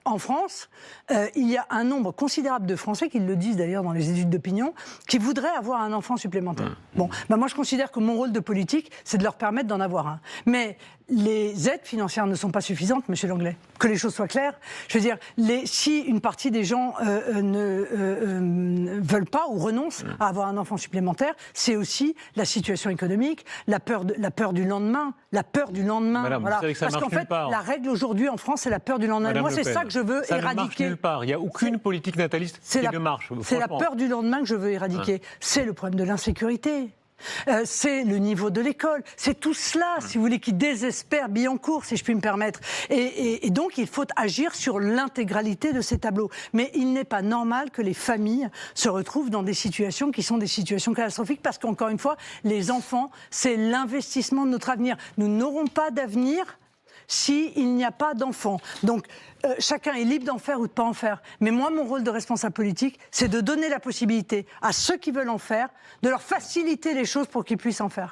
en France, il y a un nombre considérable de Français, qui le disent d'ailleurs dans les études d'opinion, qui voudraient avoir un enfant supplémentaire. Bon, moi je considère que mon rôle de politique, c'est de leur permettre d'en avoir un. Mais les aides financières ne sont pas suffisantes, Monsieur Langlais. Que les choses soient claires. Je veux dire, si une partie des gens ne veulent pas ou renoncent à avoir un enfant supplémentaire, c'est aussi la situation économique, la peur du lendemain. La peur du lendemain. Madame, voilà. vous savez que ça Parce qu'en marche fait, nulle part. la règle aujourd'hui en France, c'est la peur du lendemain. Madame Moi, c'est Le Pen, ça que je veux éradiquer. Ça ne marche nulle part. Il n'y a aucune politique nataliste qui ne marche. C'est la peur du lendemain que je veux éradiquer. C'est le problème de l'insécurité. C'est le niveau de l'école, c'est tout cela, si vous voulez, qui désespère Billancourt, si je puis me permettre. Et donc, il faut agir sur l'intégralité de ces tableaux. Mais il n'est pas normal que les familles se retrouvent dans des situations qui sont des situations catastrophiques, parce qu'encore une fois, les enfants, c'est l'investissement de notre avenir. Nous n'aurons pas d'avenir s'il n'y a pas d'enfants. Donc, chacun est libre d'en faire ou de ne pas en faire. Mais moi, mon rôle de responsable politique, c'est de donner la possibilité à ceux qui veulent en faire, de leur faciliter les choses pour qu'ils puissent en faire.